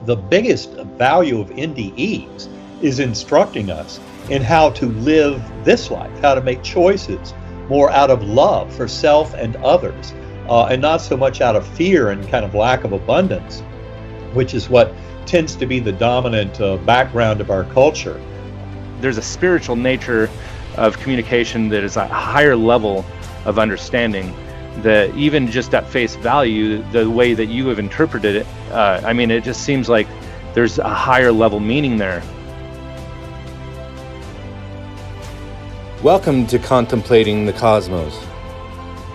the biggest value of NDEs is instructing us in how to live this life, how to make choices more out of love for self and others, and not so much out of fear and kind of lack of abundance, which is what tends to be the dominant background of our culture. There's a spiritual nature of communication that is a higher level of understanding, that even just at face value, the way that you have interpreted it, it just seems like there's a higher level meaning there. Welcome to Contemplating the Cosmos.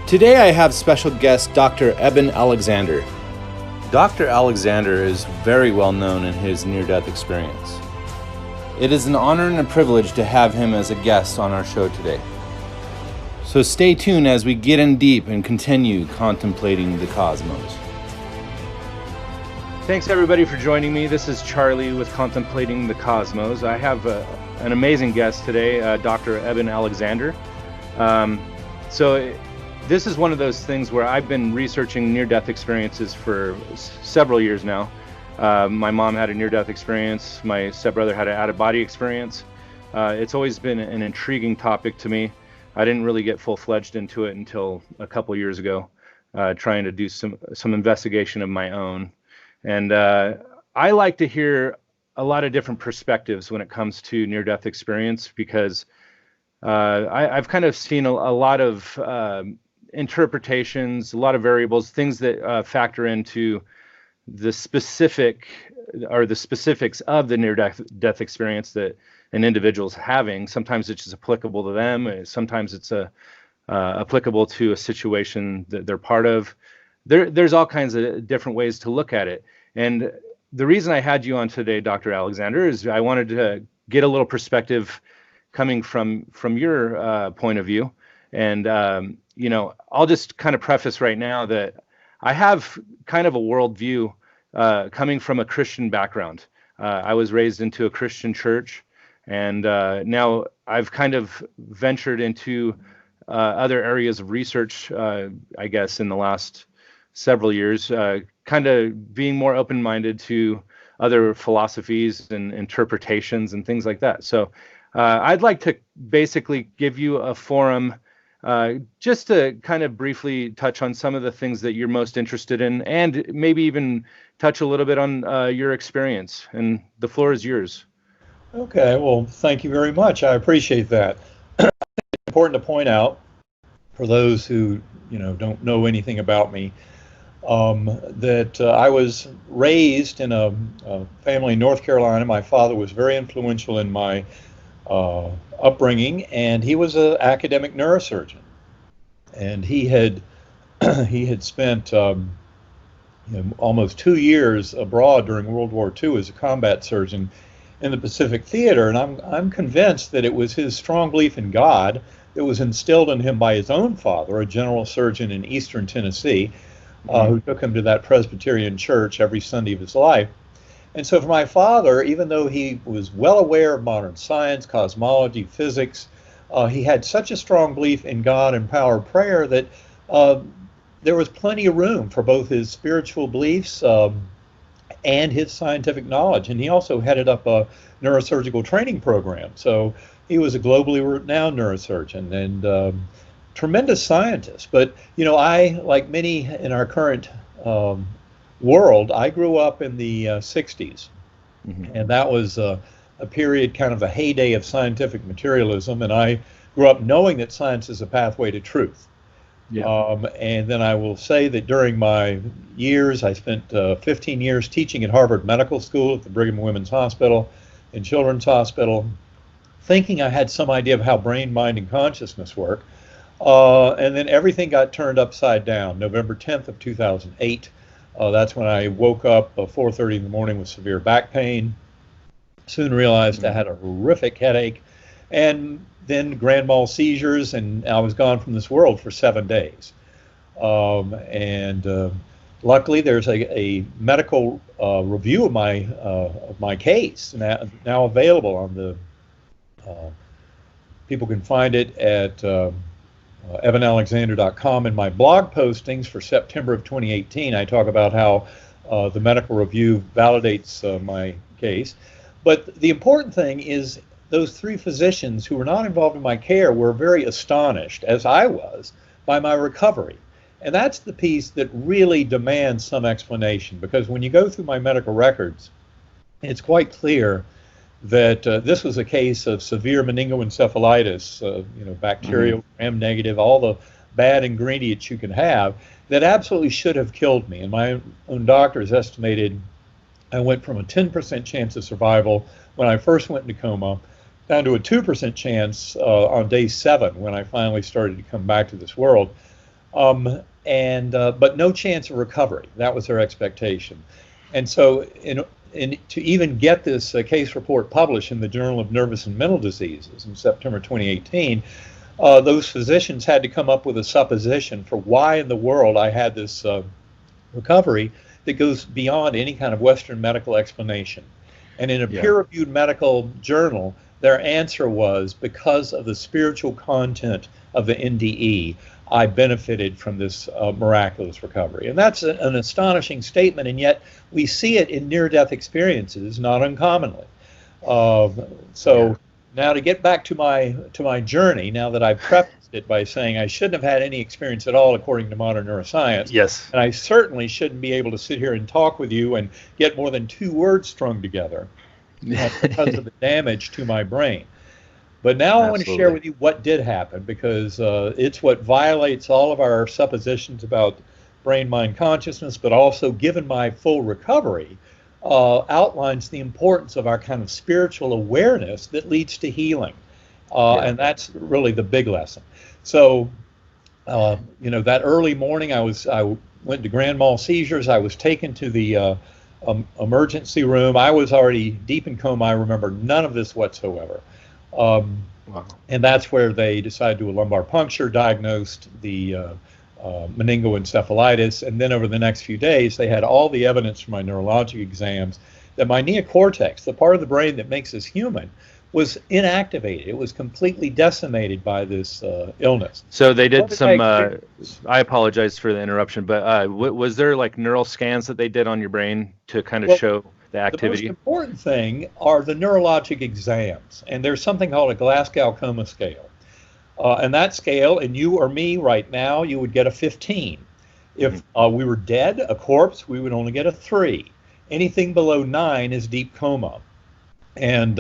Today I have special guest Dr. Eben Alexander. Dr. Alexander is very well known in his near-death experience. It is an honor and a privilege to have him as a guest on our show today. So stay tuned as we get in deep and continue contemplating the cosmos. Thanks everybody for joining me. This is Charlie with Contemplating the Cosmos. I have an amazing guest today, Dr. Eben Alexander. So this is one of those things where I've been researching near-death experiences for several years now. My mom had a near-death experience. My stepbrother had an out-of-body experience. It's always been an intriguing topic to me. I didn't really get full-fledged into it until a couple years ago, trying to do some investigation of my own. And I like to hear a lot of different perspectives when it comes to near-death experience, because I've kind of seen a lot of interpretations, a lot of variables, things that factor into the specifics of the near-death experience that an individual's having. Sometimes it's just applicable to them. Sometimes it's applicable to a situation that they're part of. There's all kinds of different ways to look at it. And the reason I had you on today, Dr. Alexander, is I wanted to get a little perspective coming from your point of view. And I'll just kind of preface right now that I have kind of a worldview coming from a Christian background. I was raised into a Christian church, and now I've kind of ventured into other areas of research, I guess, in the last several years, kind of being more open-minded to other philosophies and interpretations and things like that. So I'd like to basically give you a forum just to kind of briefly touch on some of the things that you're most interested in, and maybe even touch a little bit on your experience. And the floor is yours. Okay, well, thank you very much. I appreciate that. It's important to point out, for those who don't know anything about me, that I was raised in a family in North Carolina. My father was very influential in my upbringing, and he was an academic neurosurgeon, and he had spent almost 2 years abroad during World War II as a combat surgeon in the Pacific Theater. And I'm convinced that it was his strong belief in God that was instilled in him by his own father, a general surgeon in Eastern Tennessee, who took him to that Presbyterian church every Sunday of his life. And so for my father, even though he was well aware of modern science, cosmology, physics, he had such a strong belief in God and power of prayer that there was plenty of room for both his spiritual beliefs and his scientific knowledge. And he also headed up a neurosurgical training program. So he was a globally renowned neurosurgeon and tremendous scientist. But, I, like many in our current world, I grew up in the 60s. Mm-hmm. And that was a period, kind of a heyday of scientific materialism. And I grew up knowing that science is a pathway to truth. Yeah. And then I will say that during my years, I spent 15 years teaching at Harvard Medical School, at the Brigham and Women's Hospital, and Children's Hospital, thinking I had some idea of how brain, mind, and consciousness work. And then everything got turned upside down. November 10th of 2008, that's when I woke up 4:30 in the morning with severe back pain. Soon realized I had a horrific headache, and then grand mal seizures, and I was gone from this world for 7 days. Luckily, there's a medical review of my case now available on the. People can find it at ebenalexander.com. In my blog postings for September of 2018, I talk about how the medical review validates my case. But the important thing is those three physicians who were not involved in my care were very astonished, as I was, by my recovery. And that's the piece that really demands some explanation, because when you go through my medical records, it's quite clear that this was a case of severe meningoencephalitis, bacterial, gram-negative, all the bad ingredients you can have, that absolutely should have killed me. And my own doctors estimated I went from a 10% chance of survival when I first went into coma down to a 2% chance on day 7 when I finally started to come back to this world. But no chance of recovery. That was their expectation. And so to even get this case report published in the Journal of Nervous and Mental Diseases in September 2018, those physicians had to come up with a supposition for why in the world I had this recovery that goes beyond any kind of Western medical explanation. And in a peer-reviewed medical journal, their answer was, because of the spiritual content of the NDE, I benefited from this miraculous recovery. And that's an astonishing statement, and yet we see it in near-death experiences, not uncommonly. Now to get back to my journey, now that I've prefaced it by saying I shouldn't have had any experience at all according to modern neuroscience. Yes. And I certainly shouldn't be able to sit here and talk with you and get more than 2 words strung together because of the damage to my brain. But now I want to share with you what did happen, because it's what violates all of our suppositions about brain-mind consciousness, but also, given my full recovery, outlines the importance of our kind of spiritual awareness that leads to healing. And that's really the big lesson. So, that early morning I went to grand mal seizures. I was taken to the emergency room. I was already deep in coma. I remember none of this whatsoever. And that's where they decided to do a lumbar puncture, diagnosed the meningoencephalitis, and then over the next few days they had all the evidence from my neurologic exams that my neocortex, the part of the brain that makes us human, was inactivated. It was completely decimated by this illness. So they did some, I apologize for the interruption, but was there like neural scans that they did on your brain to kind of show the activity? The most important thing are the neurologic exams, and there's something called a Glasgow Coma Scale. And that scale, and you or me right now, you would get a 15. If we were dead, a corpse, we would only get a 3. Anything below 9 is deep coma. And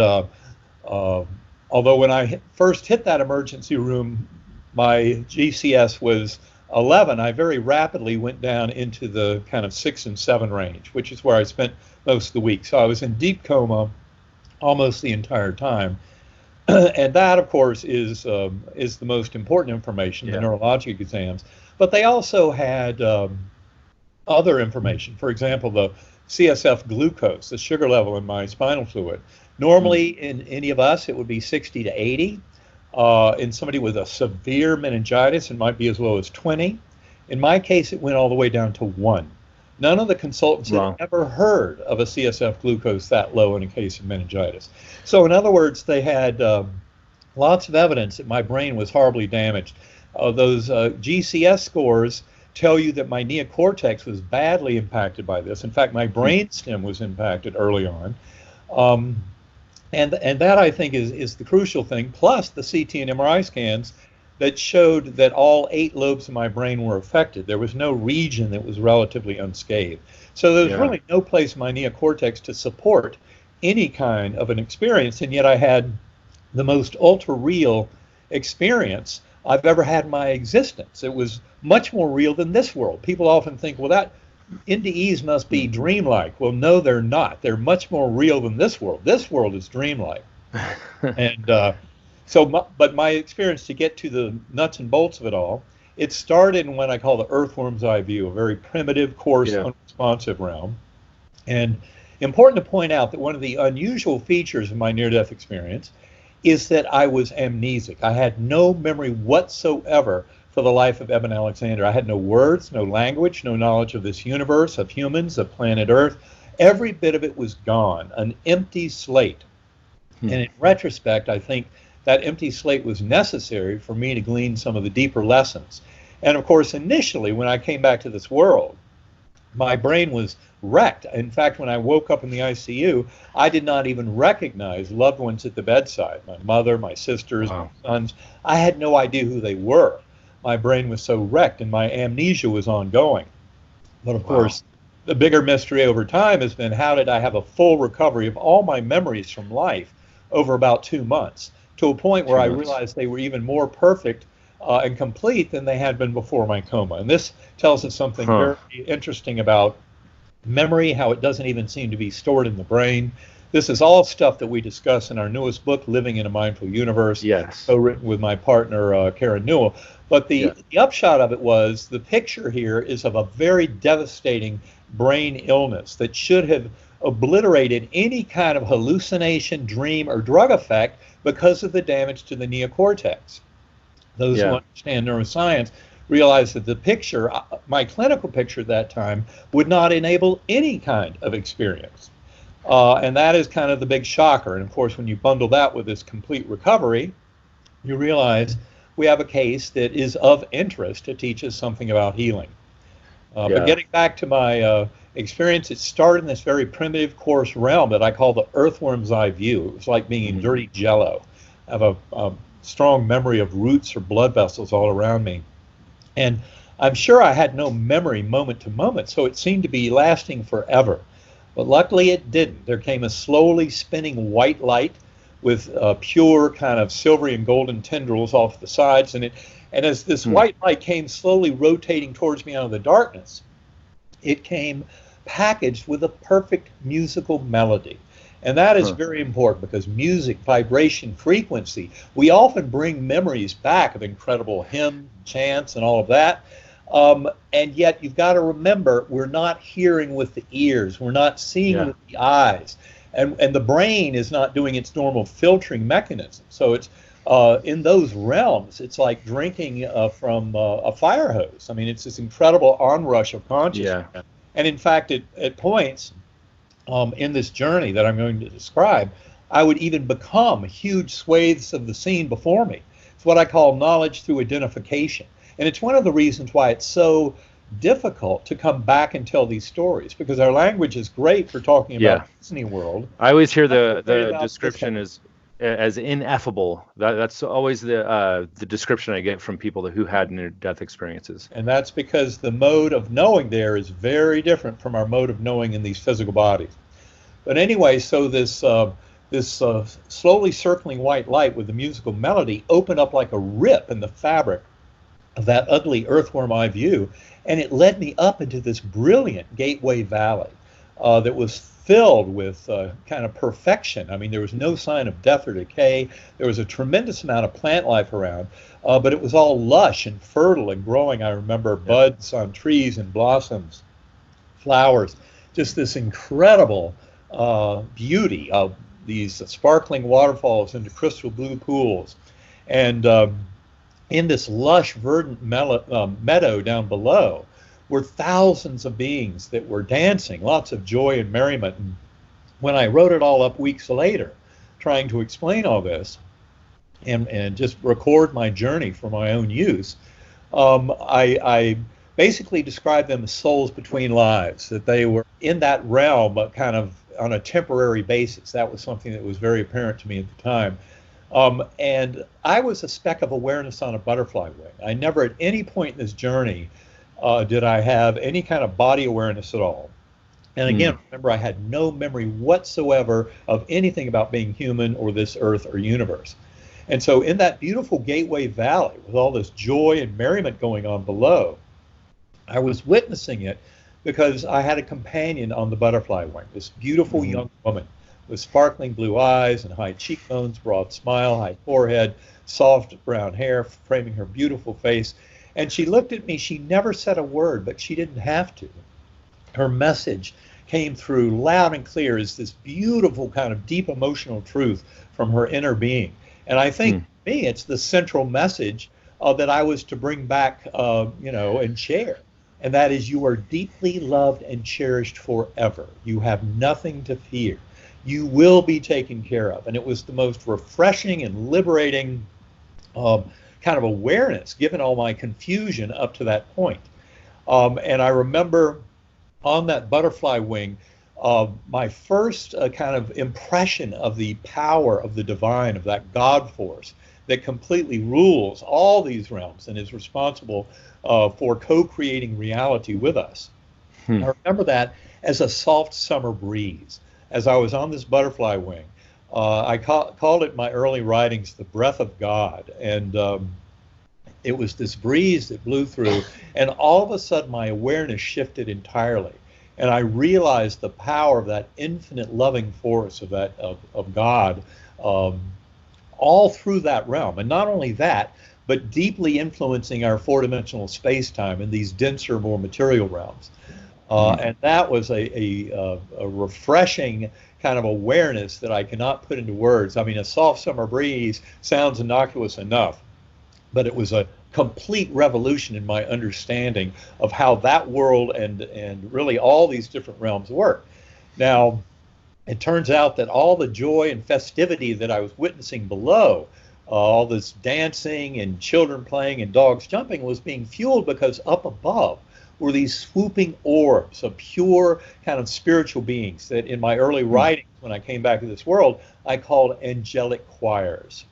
although when I first hit that emergency room, my GCS was 11, I very rapidly went down into the kind of 6 and 7 range, which is where I spent most of the week. So I was in deep coma almost the entire time. And that, of course, is the most important information, the neurologic exams. But they also had other information. For example, the CSF glucose, the sugar level in my spinal fluid. Normally, in any of us, it would be 60 to 80. In somebody with a severe meningitis, it might be as low as 20. In my case, it went all the way down to 1. None of the consultants had ever heard of a CSF glucose that low in a case of meningitis. So in other words, they had lots of evidence that my brain was horribly damaged. Those GCS scores tell you that my neocortex was badly impacted by this. In fact, my brainstem was impacted early on. And that, I think, is the crucial thing, plus the CT and MRI scans that showed that all 8 lobes of my brain were affected. There was no region that was relatively unscathed. So there was really no place in my neocortex to support any kind of an experience, and yet I had the most ultra-real experience I've ever had in my existence. It was much more real than this world. People often think, well, that NDEs must be dreamlike. Well, no, they're not. They're much more real than this world. This world is dreamlike. And but my experience, to get to the nuts and bolts of it all, it started in what I call the earthworm's eye view, a very primitive, coarse, unresponsive realm. And important to point out that one of the unusual features of my near-death experience is that I was amnesic. I had no memory whatsoever for the life of Eben Alexander. I had no words, no language, no knowledge of this universe, of humans, of planet Earth. Every bit of it was gone, an empty slate. And in retrospect, I think that empty slate was necessary for me to glean some of the deeper lessons. And of course, initially, when I came back to this world, My brain was wrecked. In fact, when I woke up in the ICU, I did not even recognize loved ones at the bedside. My mother, my sisters, Wow. my sons. I had no idea who they were. My brain was so wrecked, and my amnesia was ongoing. But of Wow. course, the bigger mystery over time has been, how did I have a full recovery of all my memories from life over about 2 months, to a point where 2 I months. realized they were even more perfect and complete than they had been before my coma. And this tells us something Huh. very interesting about memory, how it doesn't even seem to be stored in the brain. This is all stuff that we discuss in our newest book, Living in a Mindful Universe, Yes. co-written with my partner, Karen Newell. But Yeah. the upshot of it was, the picture here is of a very devastating brain illness that should have obliterated any kind of hallucination, dream, or drug effect because of the damage to the neocortex. Those who Yeah. understand neuroscience realize that the picture, my clinical picture at that time, would not enable any kind of experience. And that is kind of the big shocker. And of course, when you bundle that with this complete recovery, you realize we have a case that is of interest to teach us something about healing. But Yeah. getting back to my experience, it started in this very primitive, coarse realm that I call the earthworm's eye view. It was like being in dirty jello. I have a strong memory of roots or blood vessels all around me. And I'm sure I had no memory moment to moment, so it seemed to be lasting forever. But luckily it didn't. There came a slowly spinning white light with pure kind of silvery and golden tendrils off the sides. And as this white light came slowly rotating towards me out of the darkness, it came packaged with a perfect musical melody. And that is very important, because music, vibration, frequency, we often bring memories back of incredible hymns, chants, and all of that. And yet you've got to remember, we're not hearing with the ears, we're not seeing with the eyes, and the brain is not doing its normal filtering mechanism. So it's in those realms, it's like drinking from a fire hose. I mean, it's this incredible onrush of consciousness. Yeah. And in fact, at points in this journey that I'm going to describe, I would even become huge swathes of the scene before me. It's what I call knowledge through identification. And it's one of the reasons why it's so difficult to come back and tell these stories, because our language is great for talking about Disney World. I always hear the description as ineffable. That's always the description I get from people who had near-death experiences. And that's because the mode of knowing there is very different from our mode of knowing in these physical bodies. But anyway, so this slowly circling white light with the musical melody opened up like a rip in the fabric of that ugly earthworm eye view, and it led me up into this brilliant gateway valley that was filled with kind of perfection. I mean, there was no sign of death or decay. There was a tremendous amount of plant life around, but it was all lush and fertile and growing. I remember buds on trees and blossoms, flowers, just this incredible beauty of these sparkling waterfalls into crystal blue pools. And in this lush, verdant meadow down below were thousands of beings that were dancing, lots of joy and merriment. And when I wrote it all up weeks later, trying to explain all this and just record my journey for my own use, I basically described them as souls between lives, that they were in that realm, but kind of on a temporary basis. That was something that was very apparent to me at the time. And I was a speck of awareness on a butterfly wing. I never at any point in this journey did I have any kind of body awareness at all. And again, remember, I had no memory whatsoever of anything about being human or this earth or universe. And so in that beautiful gateway valley with all this joy and merriment going on below, I was witnessing it because I had a companion on the butterfly wing, this beautiful young woman with sparkling blue eyes and high cheekbones, broad smile, high forehead, soft brown hair framing her beautiful face. And she looked at me. She never said a word, but she didn't have to. Her message came through loud and clear as this beautiful kind of deep emotional truth from her inner being. And I think, for me, it's the central message that I was to bring back, and share. And that is, you are deeply loved and cherished forever. You have nothing to fear. You will be taken care of. And it was the most refreshing and liberating kind of awareness, given all my confusion up to that point. And I remember on that butterfly wing, my first kind of impression of the power of the divine, of that God force that completely rules all these realms and is responsible for co-creating reality with us. Hmm. I remember that as a soft summer breeze. As I was on this butterfly wing, I called it in my early writings the breath of God. And it was this breeze that blew through, and all of a sudden my awareness shifted entirely. And I realized the power of that infinite loving force of of God, um, all through that realm. And not only that, but deeply influencing our four-dimensional space-time in these denser, more material realms. And that was a refreshing kind of awareness that I cannot put into words. I mean, a soft summer breeze sounds innocuous enough, but it was a complete revolution in my understanding of how that world and really all these different realms work. Now, it turns out that all the joy and festivity that I was witnessing below, all this dancing and children playing and dogs jumping, was being fueled because up above were these swooping orbs of pure kind of spiritual beings that in my early writings, when I came back to this world, I called angelic choirs.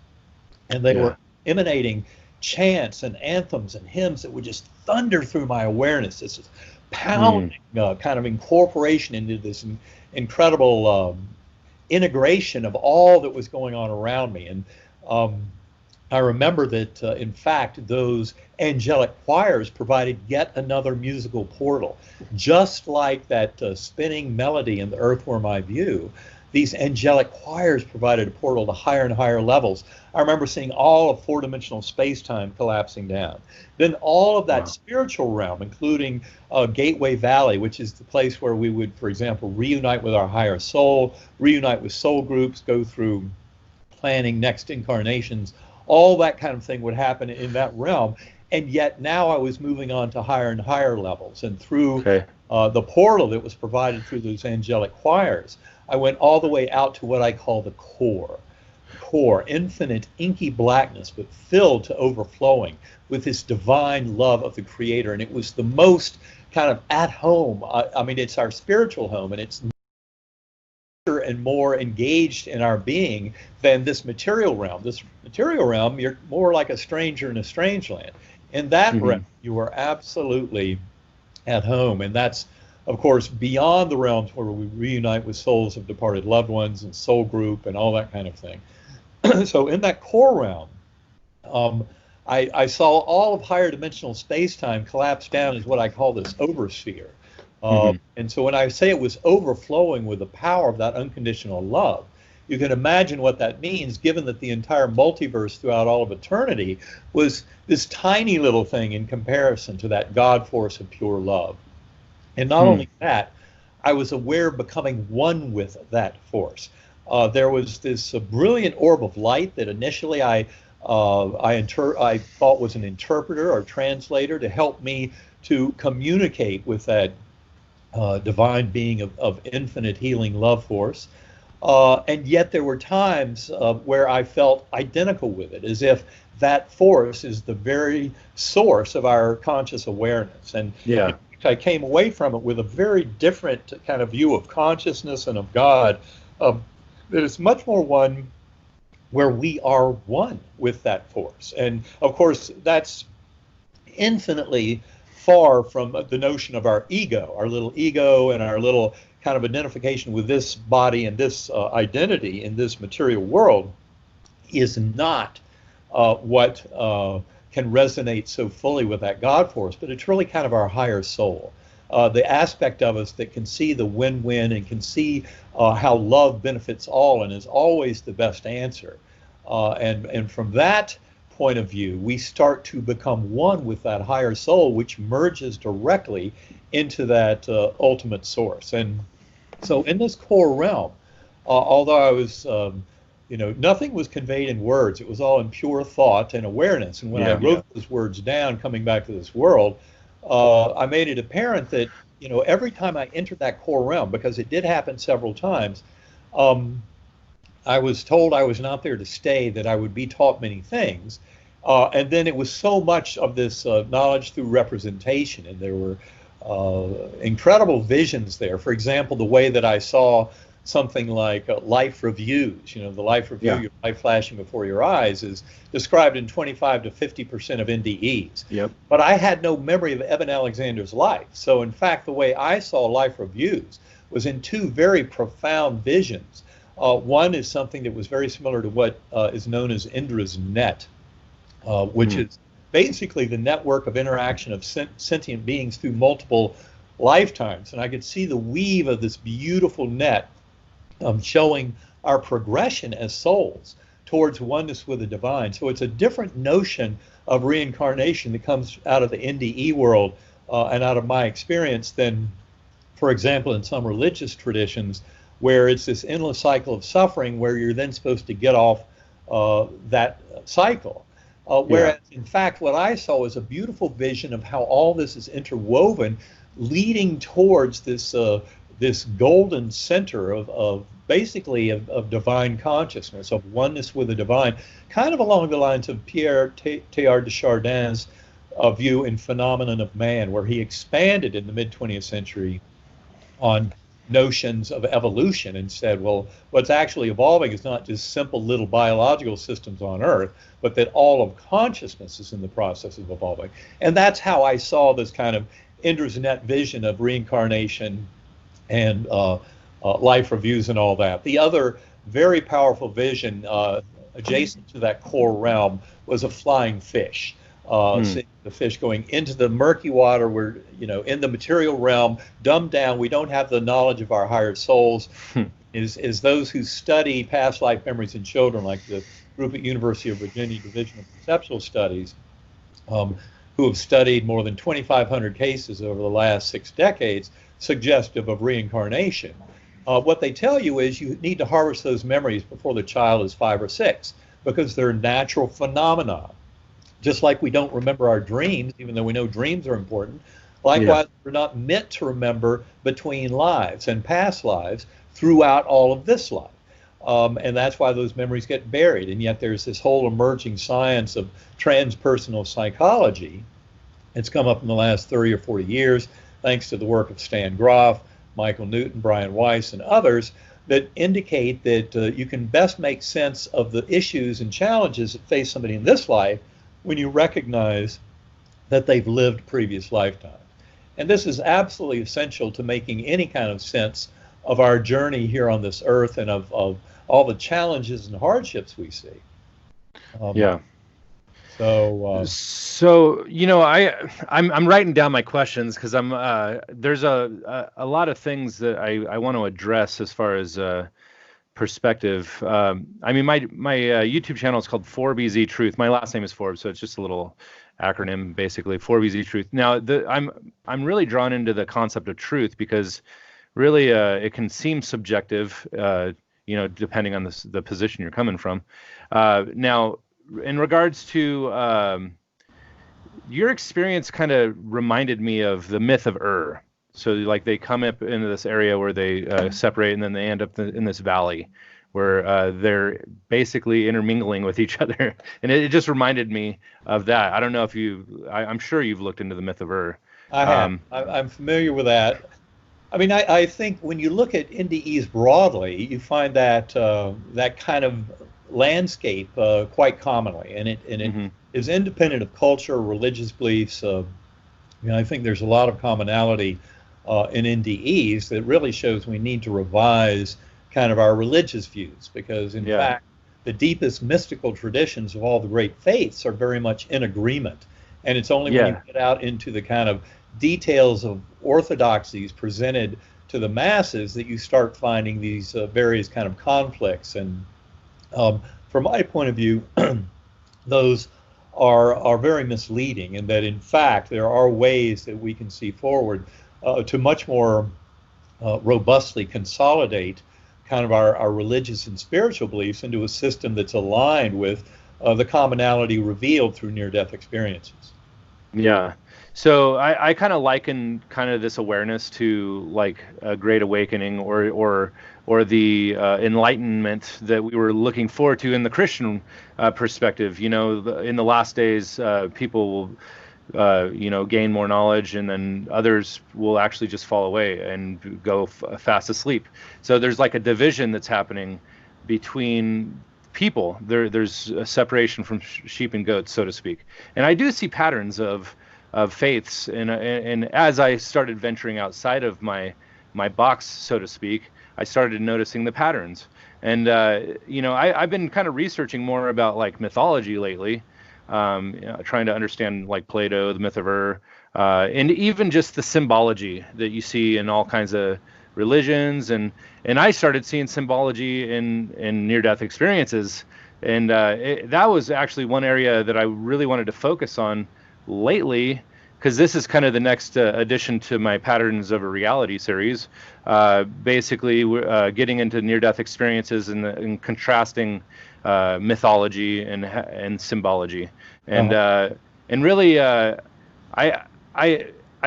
And they were emanating chants and anthems and hymns that would just thunder through my awareness. This is pounding kind of incorporation into this incredible integration of all that was going on around me. And I remember that, in fact, those angelic choirs provided yet another musical portal. Just like that spinning melody in the Earthworm Eye View, these angelic choirs provided a portal to higher and higher levels. I remember seeing all of four-dimensional space-time collapsing down. Then all of that spiritual realm, including Gateway Valley, which is the place where we would, for example, reunite with our higher soul, reunite with soul groups, go through planning next incarnations. All that kind of thing would happen in that realm. And yet now I was moving on to higher and higher levels. And through the portal that was provided through those angelic choirs, I went all the way out to what I call the core. Infinite inky blackness, but filled to overflowing with this divine love of the Creator. And it was the most kind of at home. I mean, it's our spiritual home, and it's and more engaged in our being than this material realm. This material realm, you're more like a stranger in a strange land. In that realm, you are absolutely at home. And that's, of course, beyond the realms where we reunite with souls of departed loved ones and soul group and all that kind of thing. So in that core realm, I saw all of higher dimensional space-time collapse down as what I call this oversphere. And so when I say it was overflowing with the power of that unconditional love, you can imagine what that means, given that the entire multiverse throughout all of eternity was this tiny little thing in comparison to that God force of pure love. And not only that, I was aware of becoming one with that force. There was this brilliant orb of light that initially I thought was an interpreter or translator to help me to communicate with that divine being of infinite healing love force. And yet there were times where I felt identical with it, as if that force is the very source of our conscious awareness. And I came away from it with a very different kind of view of consciousness and of God, that is much more one where we are one with that force. And of course, that's infinitely far from the notion of our ego, our little ego and our little kind of identification with this body and this identity in this material world is not what can resonate so fully with that God force, but it's really kind of our higher soul. The aspect of us that can see the win-win and can see how love benefits all and is always the best answer. And from that point of view, we start to become one with that higher soul, which merges directly into that ultimate source. And so in this core realm, although I was, nothing was conveyed in words. It was all in pure thought and awareness. And when I wrote those words down, coming back to this world, I made it apparent that, every time I entered that core realm, because it did happen several times, I was told I was not there to stay, that I would be taught many things. And then it was so much of this knowledge through representation, and there were incredible visions there. For example, the way that I saw something like life reviews, the life review, Yeah. your life flashing before your eyes, is described in 25 to 50% of NDEs. Yep. But I had no memory of Eben Alexander's life. So in fact, the way I saw life reviews was in two very profound visions. One is something that was very similar to what is known as Indra's net, which is basically the network of interaction of sentient beings through multiple lifetimes. And I could see the weave of this beautiful net showing our progression as souls towards oneness with the divine. So it's a different notion of reincarnation that comes out of the NDE world and out of my experience than, for example, in some religious traditions, where it's this endless cycle of suffering where you're then supposed to get off that cycle. Whereas, in fact, what I saw was a beautiful vision of how all this is interwoven, leading towards this golden center of basically of divine consciousness, of oneness with the divine, kind of along the lines of Pierre Teilhard de Chardin's view in Phenomenon of Man, where he expanded in the mid-20th century on notions of evolution and said, well, what's actually evolving is not just simple little biological systems on Earth, but that all of consciousness is in the process of evolving. And that's how I saw this kind of Indra's net vision of reincarnation and life reviews and all that. The other very powerful vision adjacent to that core realm was a flying fish. Seeing the fish going into the murky water, where, in the material realm, dumbed down, we don't have the knowledge of our higher souls, is those who study past life memories in children, like the group at University of Virginia Division of Conceptual Studies, who have studied more than 2,500 cases over the last 6 decades, suggestive of reincarnation. What they tell you is you need to harvest those memories before the child is 5 or 6, because they're natural phenomena. Just like we don't remember our dreams, even though we know dreams are important. Likewise, we're not meant to remember between lives and past lives throughout all of this life. And that's why those memories get buried. And yet there's this whole emerging science of transpersonal psychology. It's come up in the last 30 or 40 years, thanks to the work of Stan Grof, Michael Newton, Brian Weiss, and others, that indicate that you can best make sense of the issues and challenges that face somebody in this life when you recognize that they've lived previous lifetimes. And this is absolutely essential to making any kind of sense of our journey here on this earth and of all the challenges and hardships we see. So I'm writing down my questions, because there's a lot of things that I want to address as far as perspective. My YouTube channel is called 4BZ Truth. My last name is Forbes, so it's just a little acronym, basically, 4BZ Truth. Now, I'm really drawn into the concept of truth, because really it can seem subjective, depending on the position you're coming from. Now, in regards to your experience, kind of reminded me of the myth of Ur. So, like, they come up into this area where they separate, and then they end up in this valley where they're basically intermingling with each other. And it just reminded me of that. I don't know if I'm sure you've looked into the myth of Ur. I have. I'm familiar with that. I mean, I think when you look at NDEs broadly, you find that that kind of landscape quite commonly, and it is independent of culture or religious beliefs. I think there's a lot of commonality in NDEs that really shows we need to revise kind of our religious views, because in fact, the deepest mystical traditions of all the great faiths are very much in agreement. And it's only when you get out into the kind of details of orthodoxies presented to the masses that you start finding these various kind of conflicts. And from my point of view, those are very misleading, in that in fact there are ways that we can see forward to much more robustly consolidate kind of our religious and spiritual beliefs into a system that's aligned with the commonality revealed through near-death experiences. Yeah. So I kind of liken kind of this awareness to like a great awakening or the enlightenment that we were looking forward to in the Christian perspective. In the last days, people will gain more knowledge, and then others will actually just fall away and go fast asleep. So there's like a division that's happening between people. There's a separation from sheep and goats, so to speak. And I do see patterns of faiths, and as I started venturing outside of my box, so to speak, I started noticing the patterns. And I've been kind of researching more about like mythology lately, trying to understand like Plato, the myth of Ur, and even just the symbology that you see in all kinds of religions. And I started seeing symbology in near-death experiences, and that was actually one area that I really wanted to focus on lately, because this is kind of the next addition to my Patterns of a Reality series. Basically, getting into near-death experiences and contrasting mythology and symbology, and and really, I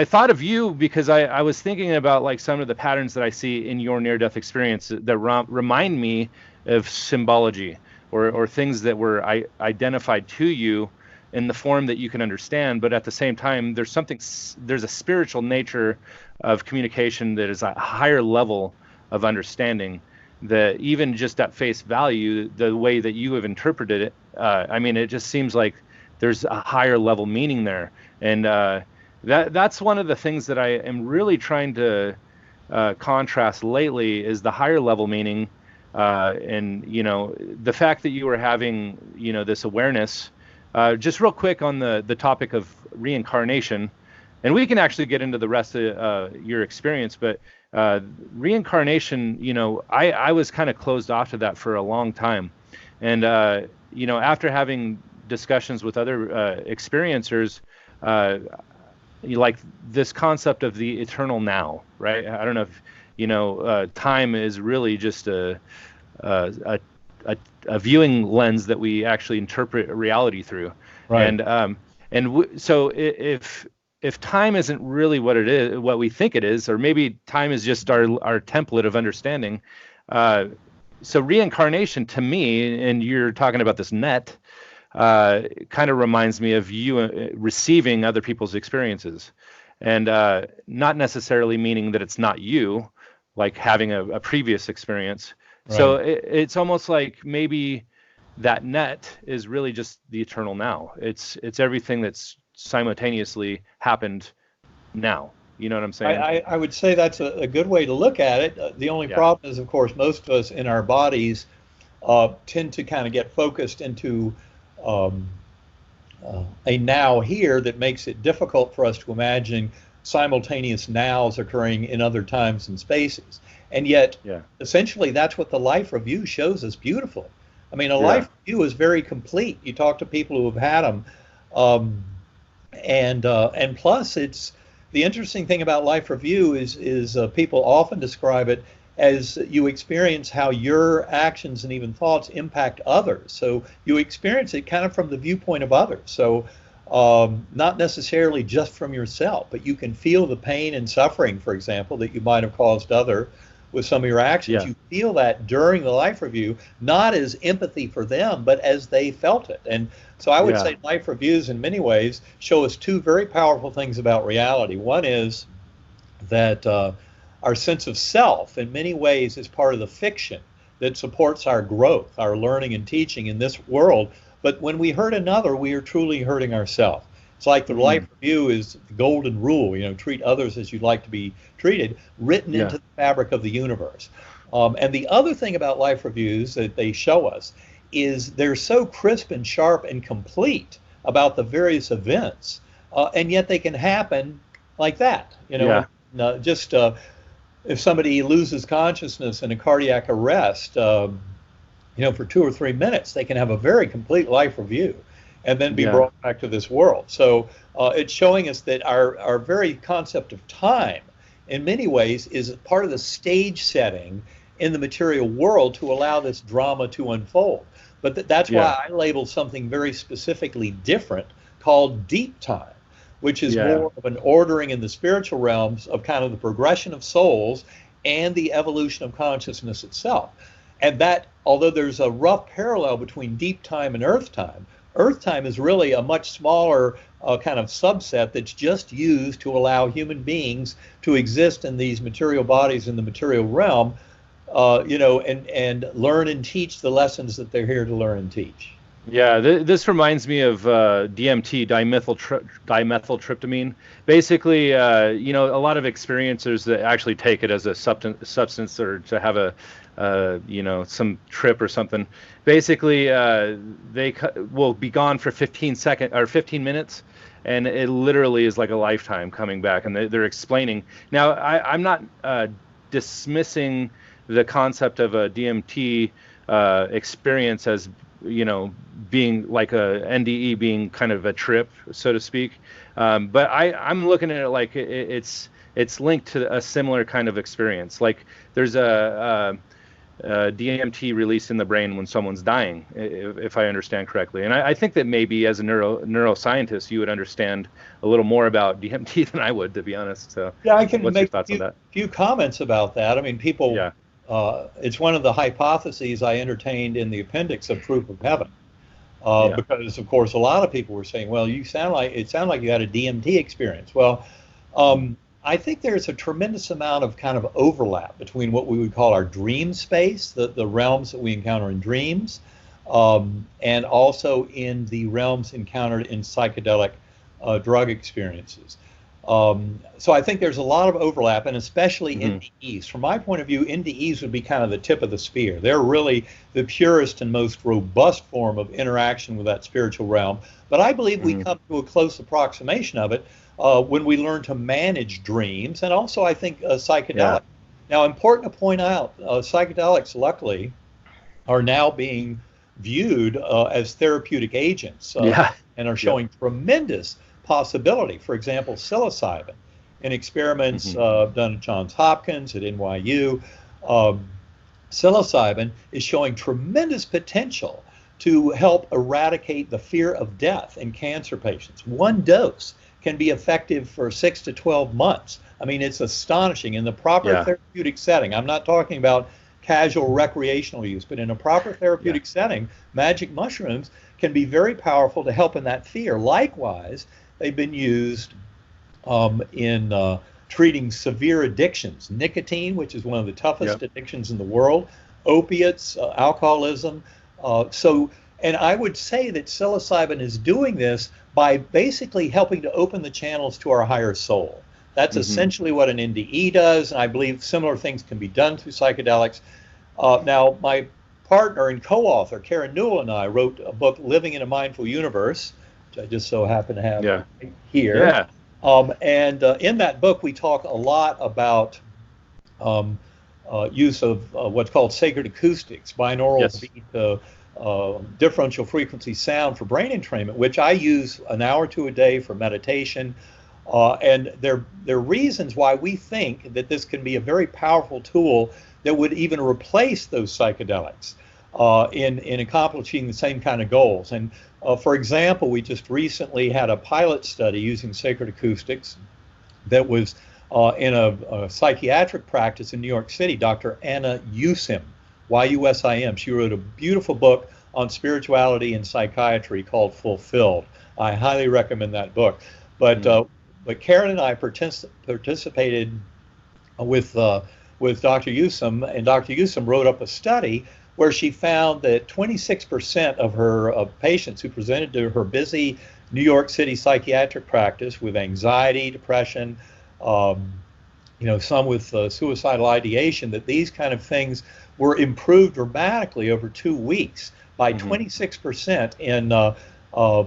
thought of you because I was thinking about like some of the patterns that I see in your near-death experience that remind me of symbology, or things that were identified to you in the form that you can understand, but at the same time, there's a spiritual nature of communication that is a higher level of understanding, that even just at face value, the way that you have interpreted it, it just seems like there's a higher level meaning there. And that's one of the things that I am really trying to contrast lately, is the higher level meaning, and the fact that you were having this awareness. Just real quick on the topic of reincarnation, and we can actually get into the rest of your experience, but reincarnation, I was kind of closed off to that for a long time. And, after having discussions with other experiencers, like this concept of the eternal now, right? I don't know if, time is really just a viewing lens that we actually interpret reality through. Right. So if time isn't really what it is, what we think it is, or maybe time is just our template of understanding. So reincarnation to me, and you're talking about this net, kind of reminds me of you receiving other people's experiences, and not necessarily meaning that it's not you, like having a previous experience. Right. So it's almost like maybe that net is really just the eternal now. It's everything that's simultaneously happened now. You know what I'm saying? I would say that's a good way to look at it. The only problem is, of course, most of us in our bodies tend to kind of get focused into a now here that makes it difficult for us to imagine simultaneous nows occurring in other times and spaces. And yet, essentially, that's what the life review shows us beautifully. I mean, a life review is very complete. You talk to people who have had them, and plus, it's the interesting thing about life review is people often describe it as you experience how your actions and even thoughts impact others. So you experience it kind of from the viewpoint of others. So not necessarily just from yourself, but you can feel the pain and suffering, for example, that you might have caused other with some of your actions. You feel that during the life review, not as empathy for them, but as they felt it. And so I would say life reviews in many ways show us two very powerful things about reality. One is that our sense of self in many ways is part of the fiction that supports our growth, our learning and teaching in this world. But when we hurt another, we are truly hurting ourselves. It's like the life review is the golden rule, treat others as you'd like to be treated, written into the fabric of the universe. And the other thing about life reviews that they show us is they're so crisp and sharp and complete about the various events, and yet they can happen like that. Just if somebody loses consciousness in a cardiac arrest, for 2 or 3 minutes, they can have a very complete life review and then be brought back to this world. So it's showing us that our very concept of time, in many ways, is part of the stage setting in the material world to allow this drama to unfold. But that's why I label something very specifically different called deep time, which is more of an ordering in the spiritual realms of kind of the progression of souls and the evolution of consciousness itself. And that, although there's a rough parallel between deep time and earth time, Earth time is really a much smaller kind of subset that's just used to allow human beings to exist in these material bodies in the material realm, and learn and teach the lessons that they're here to learn and teach. Yeah, this reminds me of DMT, dimethyltryptamine. Basically, a lot of experiencers that actually take it as a substance or to have some trip or something. Basically, they will be gone for 15 minutes, and it literally is like a lifetime coming back. And they're explaining. Now, I'm not dismissing the concept of a DMT experience as being like a NDE, being kind of a trip, so to speak. But I'm looking at it like it's linked to a similar kind of experience. Like there's a DMT released in the brain when someone's dying, if I understand correctly. And I think that maybe as a neuroscientist, you would understand a little more about DMT than I would, to be honest. So yeah, I can what's make your thoughts on that? a few comments about that. I mean, people. Yeah. It's one of the hypotheses I entertained in the appendix of Proof of Heaven, because of course a lot of people were saying, "Well, it sounded like you had a DMT experience." Well, I think there's a tremendous amount of kind of overlap between what we would call our dream space, the realms that we encounter in dreams, and also in the realms encountered in psychedelic drug experiences. So I think there's a lot of overlap, and especially NDEs. From my point of view, NDEs would be kind of the tip of the spear. They're really the purest and most robust form of interaction with that spiritual realm. But I believe we come to a close approximation of it when we learn to manage dreams, and also I think psychedelics. Yeah. Now, important to point out, psychedelics, luckily, are now being viewed as therapeutic agents and are showing tremendous possibility. For example, psilocybin, in experiments done at Johns Hopkins, at NYU, psilocybin is showing tremendous potential to help eradicate the fear of death in cancer patients. One dose can be effective for 6 to 12 months. I mean, it's astonishing. In the proper therapeutic setting, I'm not talking about casual recreational use, but in a proper therapeutic setting, magic mushrooms can be very powerful to help in that fear. Likewise, they've been used in treating severe addictions. Nicotine, which is one of the toughest addictions in the world, opiates, alcoholism. And I would say that psilocybin is doing this by basically helping to open the channels to our higher soul. That's essentially what an NDE does, and I believe similar things can be done through psychedelics. Now, my partner and co-author, Karen Newell, and I wrote a book, Living in a Mindful Universe, which I just so happen to have here. And in that book, we talk a lot about use of what's called sacred acoustics, binaural beat, differential frequency sound for brain entrainment, which I use an hour or two a day for meditation. And there are reasons why we think that this can be a very powerful tool that would even replace those psychedelics in accomplishing the same kind of goals. And for example, we just recently had a pilot study using sacred acoustics that was in a psychiatric practice in New York City. Dr. Anna Yusim, Y-U-S-I-M. She wrote a beautiful book on spirituality and psychiatry called Fulfilled. I highly recommend that book. But Karen and I participated with Dr. Yusim, and Dr. Yusim wrote up a study where she found that 26% of her patients who presented to her busy New York City psychiatric practice with anxiety, depression, some with suicidal ideation, that these kind of things were improved dramatically over 2 weeks by 26% in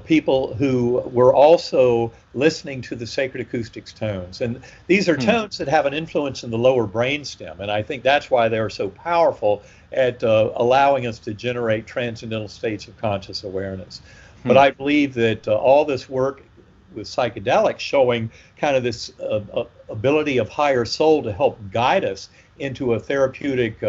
people who were also listening to the sacred acoustics tones. And these are tones that have an influence in the lower brainstem, and I think that's why they're so powerful at allowing us to generate transcendental states of conscious awareness. But I believe that all this work with psychedelics showing kind of this ability of higher soul to help guide us into a therapeutic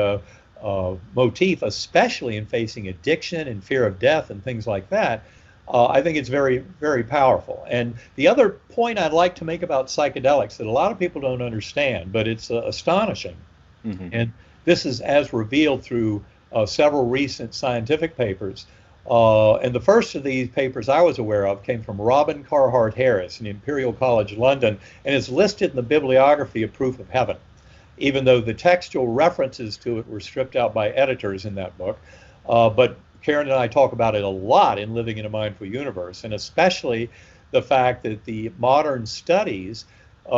motif, especially in facing addiction and fear of death and things like that, I think it's very, very powerful. And the other point I'd like to make about psychedelics that a lot of people don't understand, but it's astonishing, and this is as revealed through several recent scientific papers, And the first of these papers I was aware of came from Robin Carhart Harris in Imperial College London, and is listed in the bibliography of Proof of Heaven, even though the textual references to it were stripped out by editors in that book. But Karen and I talk about it a lot in Living in a Mindful Universe, and especially the fact that the modern studies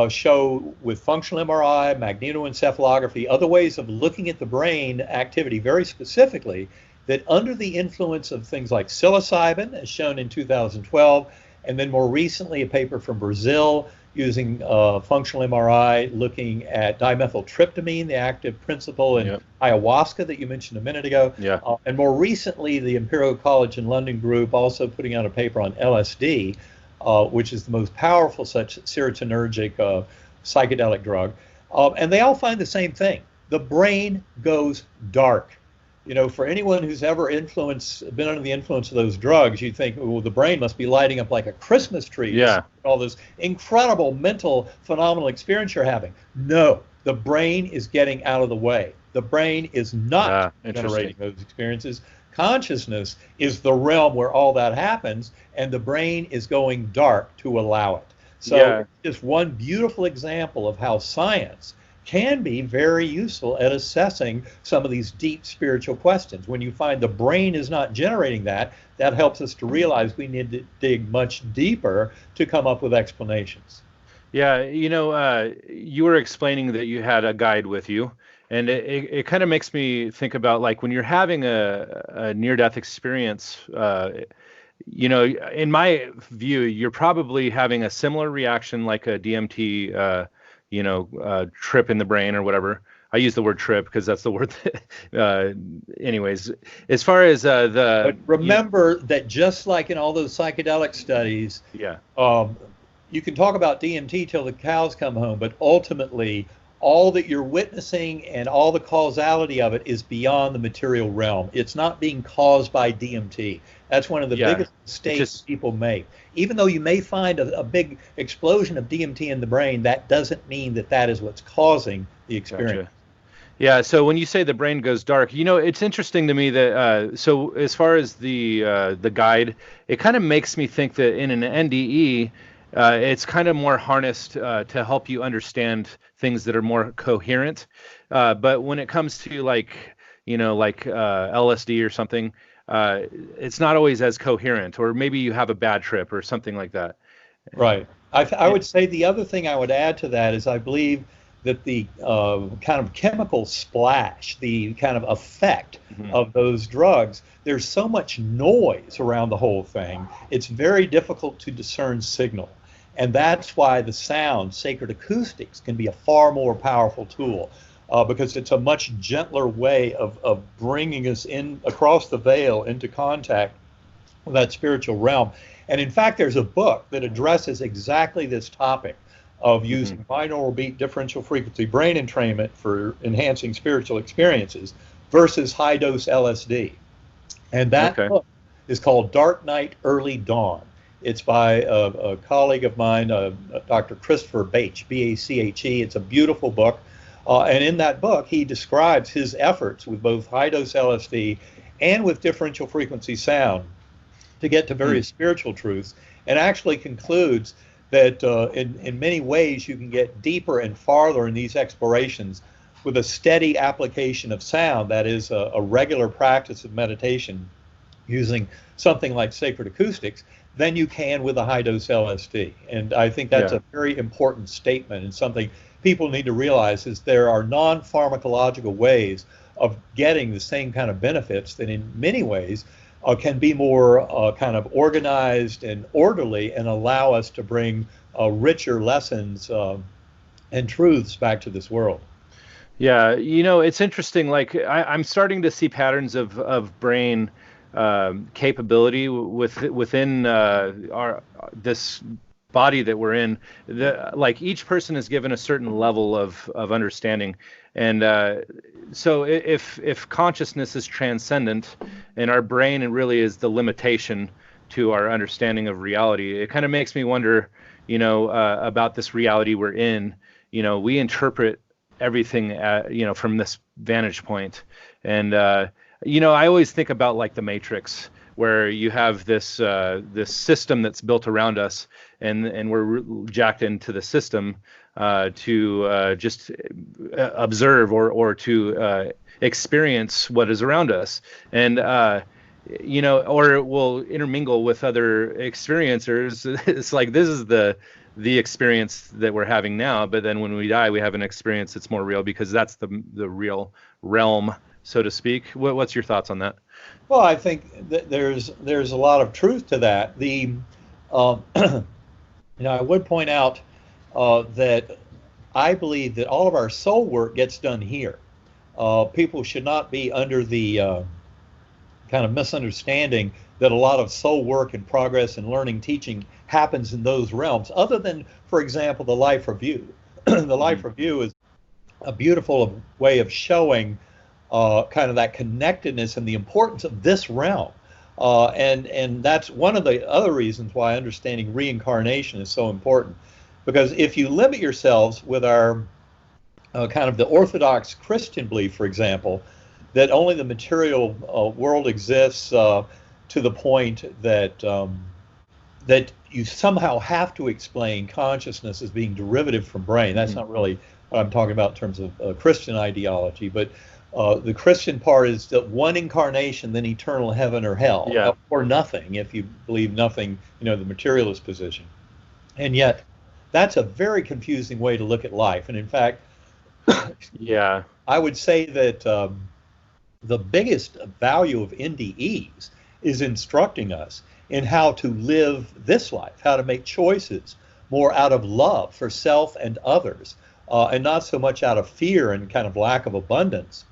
show with functional MRI, magnetoencephalography, other ways of looking at the brain activity very specifically, that under the influence of things like psilocybin, as shown in 2012, and then more recently a paper from Brazil using functional MRI looking at dimethyltryptamine, the active principle in ayahuasca that you mentioned a minute ago. And more recently, the Imperial College in London group also putting out a paper on LSD, which is the most powerful such serotonergic psychedelic drug. And they all find the same thing. The brain goes dark. For anyone who's ever been under the influence of those drugs, you think, well, the brain must be lighting up like a Christmas tree. Yeah. All this incredible mental phenomenal experience you're having. No, the brain is getting out of the way. The brain is not generating those experiences. Consciousness is the realm where all that happens, and the brain is going dark to allow it. So it's one beautiful example of how science can be very useful at assessing some of these deep spiritual questions. When you find the brain is not generating that, that helps us to realize we need to dig much deeper to come up with explanations. Yeah, you were explaining that you had a guide with you, and it kind of makes me think about, like, when you're having a near-death experience, in my view, you're probably having a similar reaction like a DMT trip in the brain or whatever. I use the word trip because that's the word that, anyways, as far as But remember that just like in all those psychedelic studies, you can talk about DMT till the cows come home, but ultimately all that you're witnessing and all the causality of it is beyond the material realm. It's not being caused by DMT. That's one of the biggest mistakes people make. Even though you may find a big explosion of DMT in the brain, that doesn't mean that that is what's causing the experience. Gotcha. Yeah, so when you say the brain goes dark, it's interesting to me that, so as far as the guide, it kind of makes me think that in an NDE, it's kind of more harnessed to help you understand things that are more coherent. But when it comes to like LSD or something, it's not always as coherent, or maybe you have a bad trip or something like that. Right. I would say the other thing I would add to that is I believe that the kind of chemical splash, the kind of effect of those drugs, there's so much noise around the whole thing, it's very difficult to discern signal. And that's why the sound, sacred acoustics, can be a far more powerful tool, because it's a much gentler way of bringing us in across the veil into contact with that spiritual realm. And in fact, there's a book that addresses exactly this topic of using binaural beat differential frequency brain entrainment for enhancing spiritual experiences versus high dose LSD. And that book is called Dark Night, Early Dawn. It's by a colleague of mine, Dr. Christopher Bache, B-A-C-H-E. It's a beautiful book. And in that book, he describes his efforts with both high dose LSD and with differential frequency sound to get to various spiritual truths, and actually concludes that in many ways you can get deeper and farther in these explorations with a steady application of sound, that is a regular practice of meditation using something like sacred acoustics, than you can with a high-dose LSD. And I think that's a very important statement, and something people need to realize is there are non-pharmacological ways of getting the same kind of benefits that in many ways can be more kind of organized and orderly and allow us to bring richer lessons and truths back to this world. Yeah, it's interesting. Like I'm starting to see patterns of brain capability within our this body that we're in. Like each person is given a certain level of understanding, and so if consciousness is transcendent, and our brain really is the limitation to our understanding of reality, it kind of makes me wonder, about this reality we're in. We interpret everything from this vantage point, and I always think about like the Matrix, where you have this system that's built around us, and we're jacked into the system to just observe or to experience what is around us, and or we'll intermingle with other experiencers. It's like this is the experience that we're having now, but then when we die, we have an experience that's more real because that's the real realm, so to speak. What's your thoughts on that? Well, I think that there's a lot of truth to that. I would point out that I believe that all of our soul work gets done here. People should not be under the kind of misunderstanding that a lot of soul work and progress and learning teaching happens in those realms, other than, for example, the life review. The life review is a beautiful way of showing kind of that connectedness and the importance of this realm. And that's one of the other reasons why understanding reincarnation is so important. Because if you limit yourselves with our kind of the Orthodox Christian belief, for example, that only the material world exists to the point that that you somehow have to explain consciousness as being derivative from brain. That's not really what I'm talking about in terms of Christian ideology, but the Christian part is that one incarnation, then eternal heaven or hell, or nothing, if you believe nothing, the materialist position. And yet, that's a very confusing way to look at life. And in fact, I would say that the biggest value of NDEs is instructing us in how to live this life, how to make choices more out of love for self and others, and not so much out of fear and kind of lack of abundance,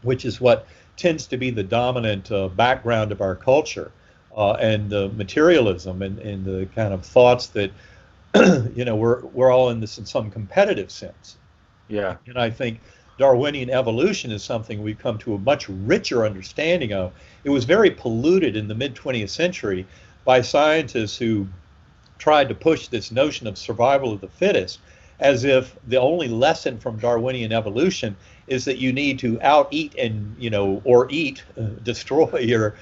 which is what tends to be the dominant background of our culture, and the materialism and the kind of thoughts that we're all in this in some competitive sense. Yeah. And I think Darwinian evolution is something we've come to a much richer understanding of. It was very polluted in the mid-20th century by scientists who tried to push this notion of survival of the fittest, as if the only lesson from Darwinian evolution is that you need to out-eat and, or eat, destroy your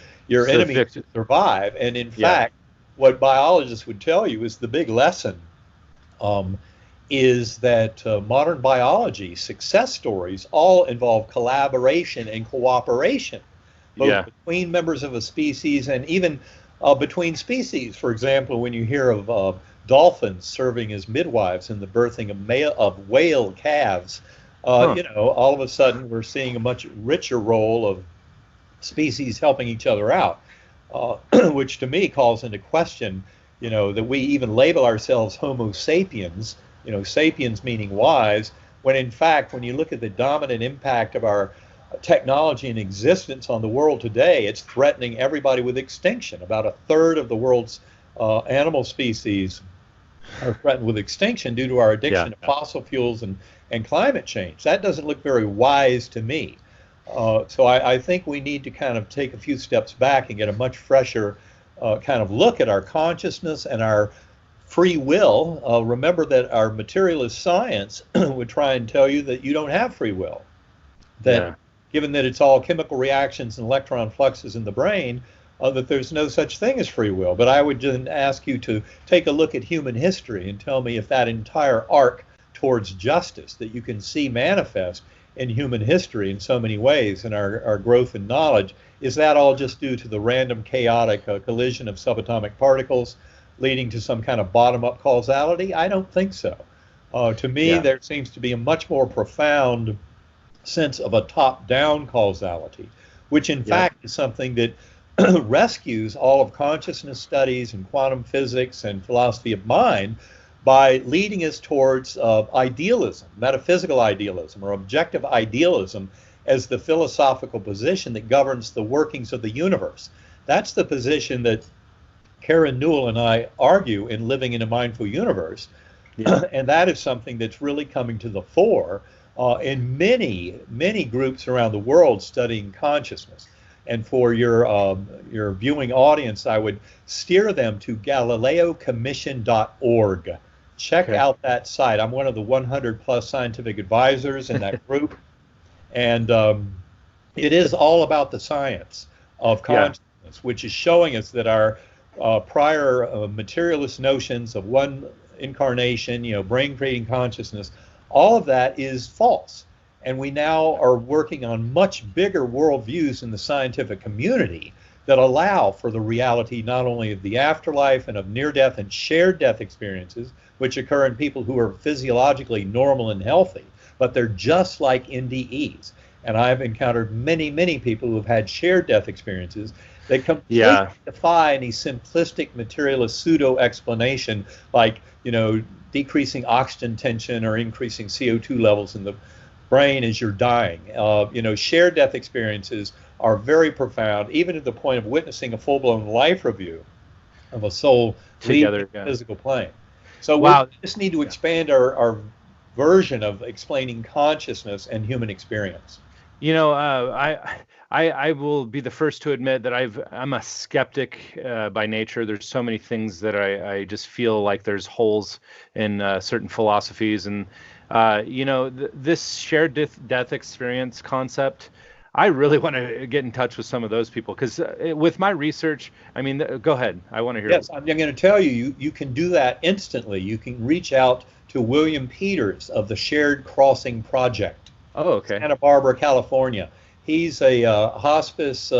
enemy to survive. And in fact, what biologists would tell you is the big lesson is that modern biology success stories all involve collaboration and cooperation, both between members of a species and even between species. For example, when you hear of dolphins serving as midwives in the birthing of whale calves, all of a sudden we're seeing a much richer role of species helping each other out, which to me calls into question, that we even label ourselves Homo sapiens, sapiens meaning wise, when in fact, when you look at the dominant impact of our technology and existence on the world today, it's threatening everybody with extinction. About a third of the world's animal species are threatened with extinction due to our addiction to fossil fuels and climate change. That doesn't look very wise to me. So I think we need to kind of take a few steps back and get a much fresher kind of look at our consciousness and our free will. Remember that our materialist science would try and tell you that you don't have free will. That given that it's all chemical reactions and electron fluxes in the brain, that there's no such thing as free will. But I would then ask you to take a look at human history and tell me if that entire arc towards justice that you can see manifest in human history in so many ways, and our growth in knowledge, is that all just due to the random chaotic collision of subatomic particles leading to some kind of bottom-up causality? I don't think so. To me, there seems to be a much more profound sense of a top-down causality, which in fact is something that rescues all of consciousness studies and quantum physics and philosophy of mind by leading us towards idealism, metaphysical idealism, or objective idealism as the philosophical position that governs the workings of the universe. That's the position that Karen Newell and I argue in Living in a Mindful Universe, and that is something that's really coming to the fore in many, many groups around the world studying consciousness. And for your viewing audience, I would steer them to GalileoCommission.org. Check out that site. I'm one of the 100 plus scientific advisors in that group. And it is all about the science of consciousness. consciousness, which is showing us that our prior materialist notions of one incarnation, brain creating consciousness, all of that is false. And we now are working on much bigger worldviews in the scientific community that allow for the reality not only of the afterlife and of near-death and shared death experiences, which occur in people who are physiologically normal and healthy, but they're just like NDEs. And I've encountered many, many people who have had shared death experiences that completely defy any simplistic materialist pseudo explanation like, decreasing oxygen tension or increasing CO2 levels in the brain as you're dying. Shared death experiences are very profound, even to the point of witnessing a full-blown life review of a soul leaving the physical plane. So we just need to expand our version of explaining consciousness and human experience. I will be the first to admit that I'm a skeptic by nature. There's so many things that I just feel like there's holes in certain philosophies, and this shared death experience concept. I really want to get in touch with some of those people because with my research, go ahead. I want to hear. Yes, I'm going to tell you, you can do that instantly. You can reach out to William Peters of the Shared Crossing Project. Oh, okay. Santa Barbara, California. He's a hospice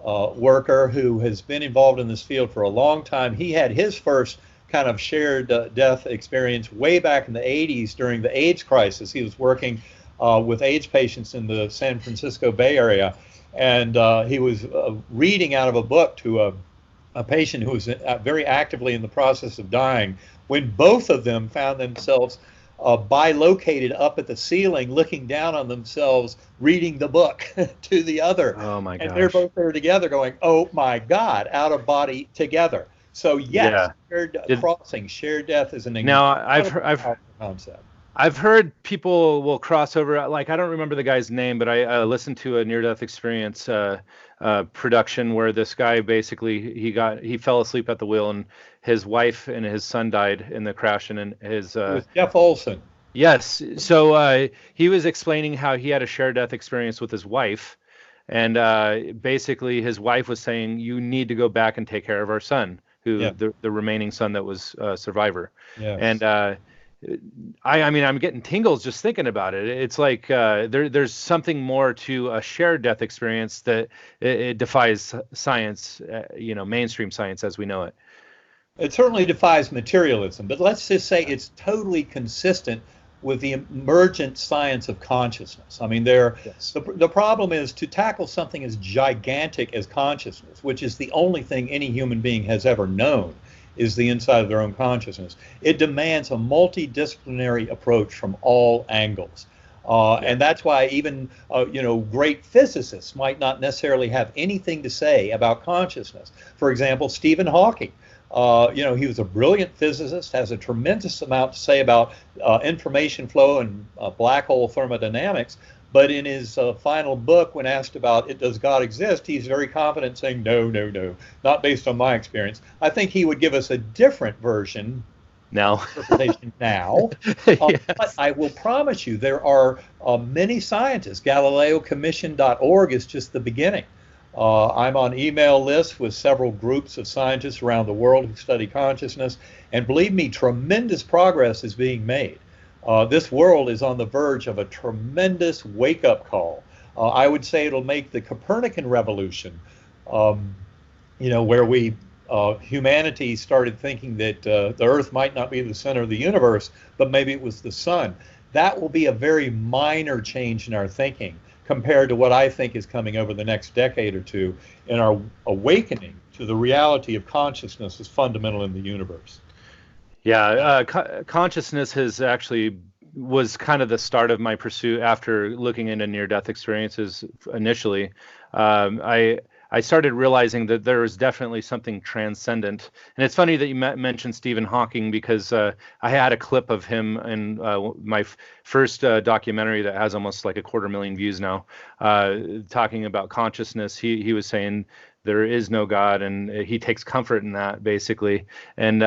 worker who has been involved in this field for a long time. He had his first kind of shared death experience way back in the 80s during the AIDS crisis. He was working with AIDS patients in the San Francisco Bay Area, and he was reading out of a book to a patient who was very actively in the process of dying when both of them found themselves bilocated up at the ceiling, looking down on themselves, reading the book to the other. Oh my gosh. And they're both there together going, oh my God, out of body together. So yes, shared crossing, shared death is an incredible concept. I've heard people will cross over, like I don't remember the guy's name, but I listened to a near-death experience production where this guy basically he fell asleep at the wheel and his wife and his son died in the crash, and his it was Jeff Olson. Yes, so he was explaining how he had a shared death experience with his wife, and basically his wife was saying, "You need to go back and take care of our son, the remaining son that was a survivor." Yes. And I'm getting tingles just thinking about it. It's like there's something more to a shared death experience that it defies science, mainstream science as we know it. It certainly defies materialism, but let's just say it's totally consistent with the emergent science of consciousness. The problem is to tackle something as gigantic as consciousness, which is the only thing any human being has ever known, is the inside of their own consciousness. It demands a multidisciplinary approach from all angles. And that's why even great physicists might not necessarily have anything to say about consciousness. For example, Stephen Hawking. He was a brilliant physicist, has a tremendous amount to say about information flow and black hole thermodynamics. But in his final book, when asked about does God exist, he's very confident saying, no, not based on my experience. I think he would give us a different version interpretation now. Yes. But I will promise you there are many scientists. GalileoCommission.org is just the beginning. I'm on email lists with several groups of scientists around the world who study consciousness, and believe me, tremendous progress is being made. This world is on the verge of a tremendous wake-up call. I would say it'll make the Copernican revolution, where humanity started thinking that the Earth might not be the center of the universe, but maybe it was the sun. That will be a very minor change in our thinking compared to what I think is coming over the next decade or two in our awakening to the reality of consciousness as fundamental in the universe. Yeah, consciousness was kind of the start of my pursuit after looking into near-death experiences initially. I started realizing that there was definitely something transcendent. And it's funny that you mentioned Stephen Hawking, because I had a clip of him in my first documentary that has almost like 250,000 views now, talking about consciousness. He was saying there is no God, and he takes comfort in that, basically. And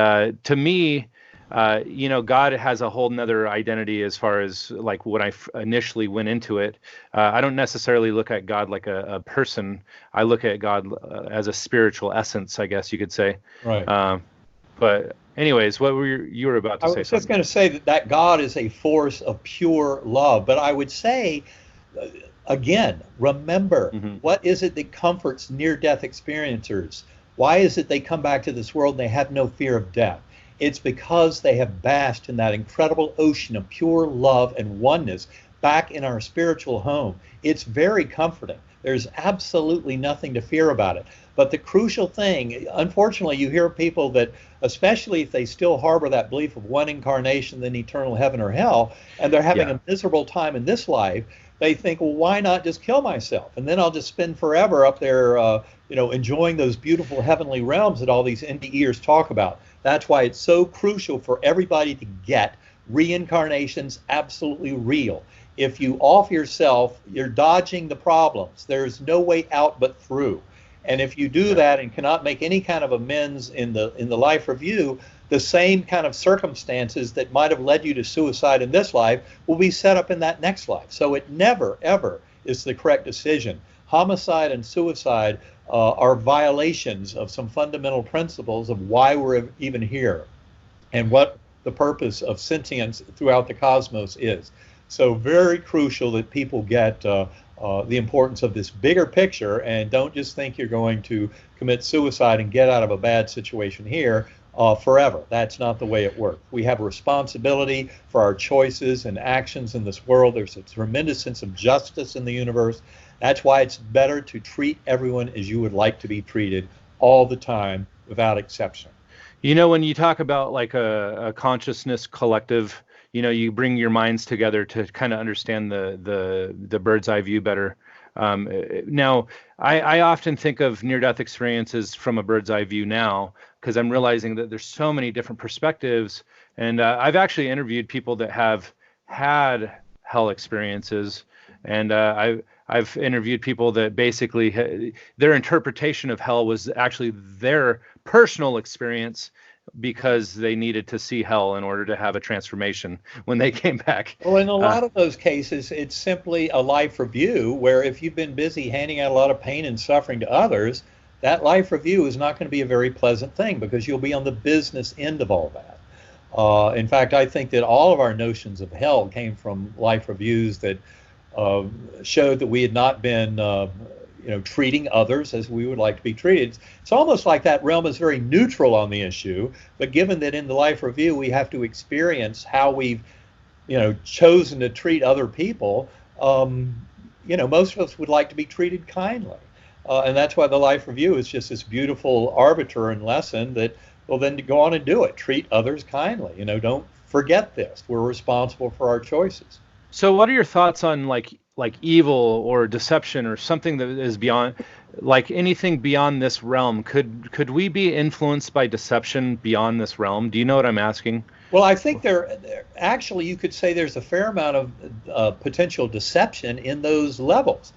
to me, God has a whole nother identity as far as like when I initially went into it. I don't necessarily look at God like a person. I look at God as a spiritual essence, I guess you could say. Right. But anyways, what were you were about to I say was just something? going to say that God is a force of pure love, but I would say, uh, again, remember, Hmm. what is it that comforts near-death experiencers? Why is it they come back to this world and they have no fear of death? It's because they have basked in that incredible ocean of pure love and oneness back in our spiritual home. It's very comforting. There's absolutely nothing to fear about it. But the crucial thing, unfortunately, you hear people that, especially if they still harbor that belief of one incarnation, then eternal heaven or hell, and they're having Yeah. a miserable time in this life, they think, well, why not just kill myself? And then I'll just spend forever up there, enjoying those beautiful heavenly realms that all these NDEers talk about. That's why it's so crucial for everybody to get reincarnations absolutely real. If you off yourself, you're dodging the problems. There's no way out but through. And if you do Yeah. that and cannot make any kind of amends in the life review, the same kind of circumstances that might have led you to suicide in this life will be set up in that next life. So it never, ever is the correct decision. Homicide and suicide are violations of some fundamental principles of why we're even here and what the purpose of sentience throughout the cosmos is. So very crucial that people get the importance of this bigger picture and don't just think you're going to commit suicide and get out of a bad situation here forever. That's not the way it works. We have a responsibility for our choices and actions in this world. There's a tremendous sense of justice in the universe. That's why it's better to treat everyone as you would like to be treated all the time without exception. When you talk about like a consciousness collective, you bring your minds together to kind of understand the bird's eye view better. Now, I often think of near-death experiences from a bird's eye view now because I'm realizing that there's so many different perspectives. And I've actually interviewed people that have had hell experiences, and I've interviewed people that basically their interpretation of hell was actually their personal experience because they needed to see hell in order to have a transformation when they came back. Well, in a Uh, lot of those cases, it's simply a life review where if you've been busy handing out a lot of pain and suffering to others, that life review is not going to be a very pleasant thing because you'll be on the business end of all that. In fact, I think that all of our notions of hell came from life reviews that uh, showed that we had not been, treating others as we would like to be treated. It's almost like that realm is very neutral on the issue, but given that in the life review we have to experience how we've, chosen to treat other people, most of us would like to be treated kindly. And that's why the life review is just this beautiful arbiter and lesson that, well, then to go on and do it. Treat others kindly. Don't forget this. We're responsible for our choices. so what are your thoughts on like evil or deception or something that is beyond, like anything beyond this realm? Could we be influenced by deception beyond this realm? Do you know what I'm asking? Well, I think actually, you could say there's a fair amount of potential deception in those levels.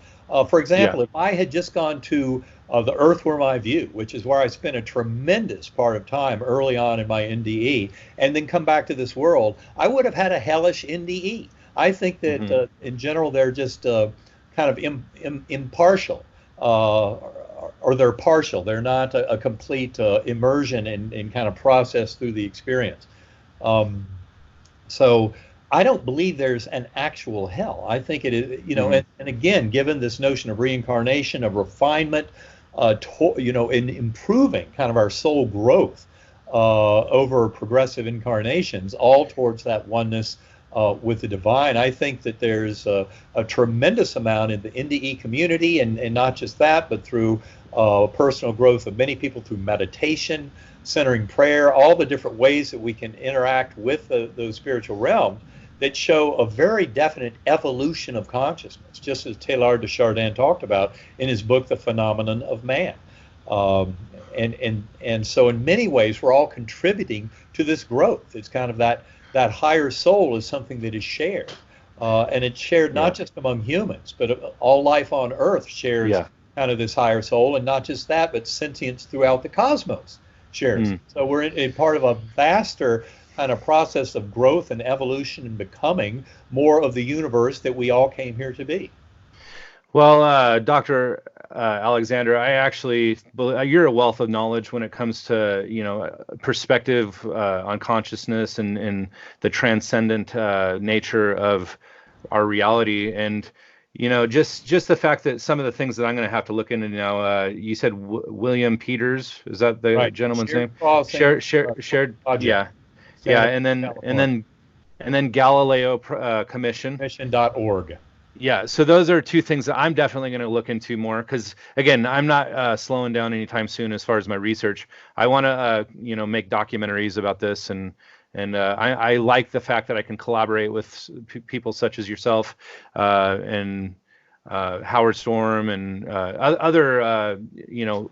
For Yeah. example, if I had just gone to the Earth Were My View, which is where I spent a tremendous part of time early on in my NDE, and then come back to this world, I would have had a hellish NDE. I think that Hmm. in general they're just kind of impartial, or they're partial. They're not a complete immersion and kind of process through the experience. Um, so I don't believe there's an actual hell. I think it is, Hmm. and again, given this notion of reincarnation, of refinement, in improving kind of our soul growth over progressive incarnations, all towards that oneness with the divine. I think that there's a tremendous amount in the NDE community, and not just that, but through personal growth of many people through meditation, centering prayer, all the different ways that we can interact with those spiritual realms that show a very definite evolution of consciousness, just as Teilhard de Chardin talked about in his book, The Phenomenon of Man. Um, and so in many ways, we're all contributing to this growth. It's kind of that higher soul is something that is shared. And it's shared not Yeah. just among humans, but all life on Earth shares Yeah. kind of this higher soul. And not just that, but sentience throughout the cosmos shares. Mm. So we're in part of a vaster kind of process of growth and evolution and becoming more of the universe that we all came here to be. Well, Dr. Alexander, I actually you're a wealth of knowledge when it comes to perspective on consciousness and the transcendent nature of our reality, and just the fact that some of the things that I'm going to have to look into now. You said William Peters, is that the Right. gentleman's Shared name? crossing, Shared. project, Yeah, San and then California. Galileo Commission. Mission.org. Yeah, so those are two things that I'm definitely going to look into more because, again, I'm not slowing down anytime soon as far as my research. I want to, make documentaries about this, and I like the fact that I can collaborate with people such as yourself and Howard Storm and other,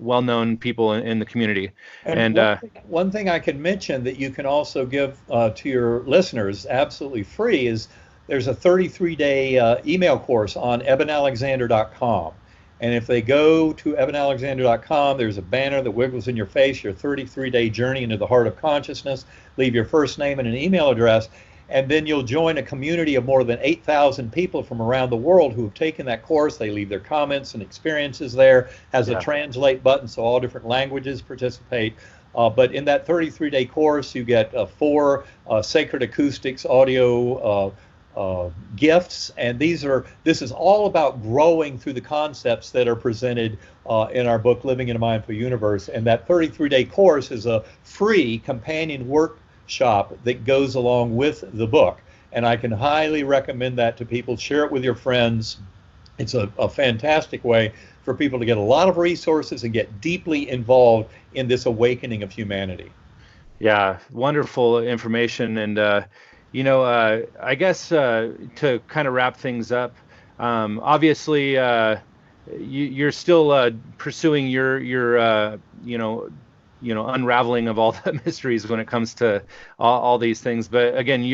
well-known people in the community. And And one thing I can mention that you can also give to your listeners absolutely free is there's a 33-day email course on ebenalexander.com. And if they go to ebenalexander.com, there's a banner that wiggles in your face, your 33-day journey into the heart of consciousness. Leave your first name and an email address, and then you'll join a community of more than 8,000 people from around the world who have taken that course. They leave their comments and experiences there. Has a translate button, so all different languages participate. But in that 33-day course, you get 4 sacred acoustics audio gifts, and this is all about growing through the concepts that are presented in our book, Living in a Mindful Universe. And that 33-day course is a free companion workshop that goes along with the book. And I can highly recommend that to people. Share it with your friends. It's a fantastic way for people to get a lot of resources and get deeply involved in this awakening of humanity. Yeah, wonderful information. And I guess to kind of wrap things up, obviously you're still pursuing your unraveling of all the mysteries when it comes to all these things. But again,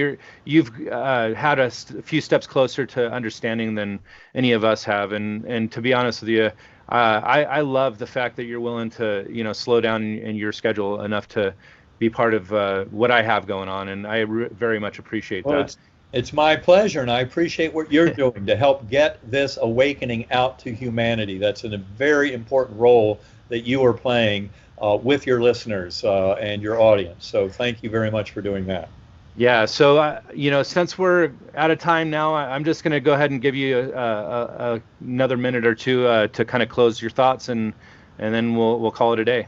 you've had a few steps closer to understanding than any of us have. And to be honest with you, I love the fact that you're willing to slow down in your schedule enough to be part of what I have going on, and I very much appreciate that. It's my pleasure, and I appreciate what you're doing to help get this awakening out to humanity. That's a very important role that you are playing with your listeners and your audience. So thank you very much for doing that. Yeah, so since we're out of time now, I'm just going to go ahead and give you another minute or two to kind of close your thoughts, and then we'll call it a day.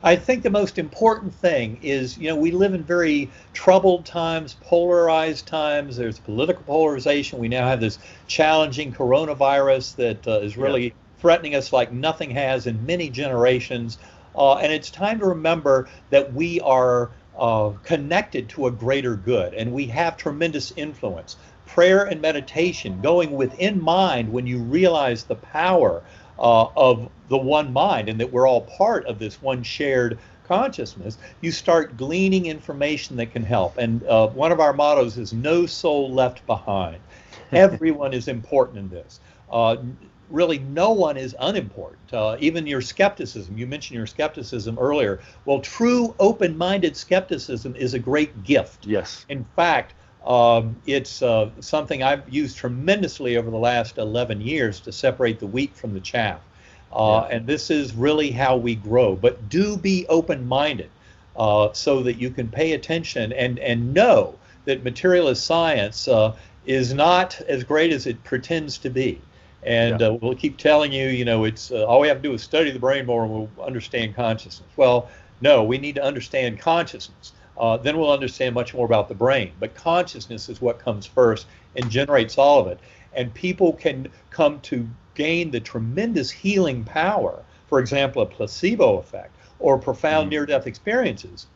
I think the most important thing is, we live in very troubled times, polarized times. There's political polarization. We now have this challenging coronavirus that is really threatening us like nothing has in many generations. And it's time to remember that we are connected to a greater good, and we have tremendous influence. Prayer and meditation, going within mind when you realize the power of the one mind and that we're all part of this one shared consciousness, you start gleaning information that can help. And one of our mottos is no soul left behind. Everyone is important in this. Really, no one is unimportant. Even your skepticism, you mentioned your skepticism earlier. Well, true open-minded skepticism is a great gift. Yes. In fact, it's something I've used tremendously over the last 11 years to separate the wheat from the chaff. And this is really how we grow. But do be open-minded so that you can pay attention and know that materialist science is not as great as it pretends to be. And we'll keep telling you, it's all we have to do is study the brain more and we'll understand consciousness. Well, no, we need to understand consciousness. Then we'll understand much more about the brain. But consciousness is what comes first and generates all of it. And people can come to gain the tremendous healing power, for example, a placebo effect or profound near-death experiences,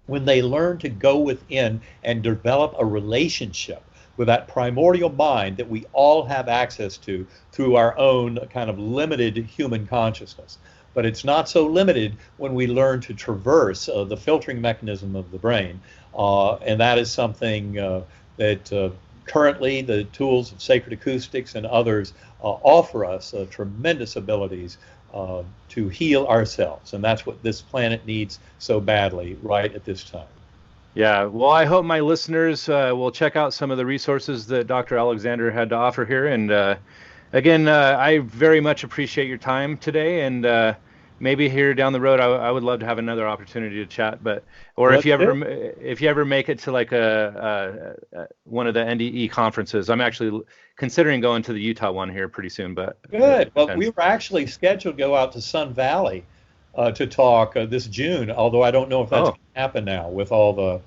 when they learn to go within and develop a relationship with that primordial mind that we all have access to through our own kind of limited human consciousness. But it's not so limited when we learn to traverse the filtering mechanism of the brain. And that is something that currently the tools of sacred acoustics and others offer us tremendous abilities to heal ourselves. And that's what this planet needs so badly right at this time. Yeah, well, I hope my listeners will check out some of the resources that Dr. Alexander had to offer here. And again, I very much appreciate your time today. And maybe here down the road, I would love to have another opportunity to chat. But or Let's do it. if you ever make it to like one of the NDE conferences, I'm actually considering going to the Utah one here pretty soon. But Good. it Well, we depends. were actually scheduled to go out to Sun Valley to talk this June, although I don't know if that's Oh, going to happen now with all the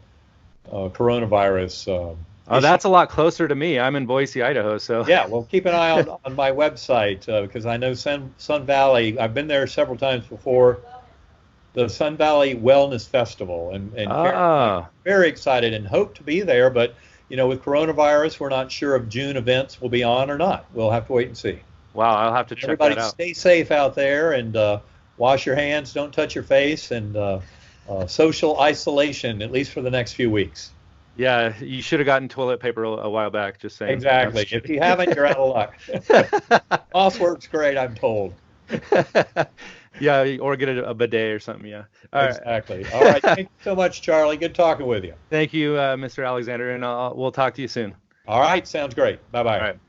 coronavirus oh, issues. that's a lot closer to me. I'm in Boise, Idaho. So Yeah, well, keep an eye on my website because I know Sun Valley. I've been there several times before. The Sun Valley Wellness Festival, and Karen and I are ah, very excited and hope to be there. But with coronavirus, we're not sure if June events will be on or not. We'll have to wait and see. wow, I'll have to check Everybody, that out. stay safe out there and wash your hands. Don't touch your face and social isolation at least for the next few weeks. Yeah, you should have gotten toilet paper a while back. Just saying. No, I'm Exactly. just If kidding. you haven't, you're out of luck. Moss works great, I'm told. Yeah, or get a bidet or something. Yeah. All Exactly. All right. right. Thank you so much, Charlie. Good talking with you. Thank you, Mr. Alexander, and we'll talk to you soon. All right. Sounds great. Bye All bye. right.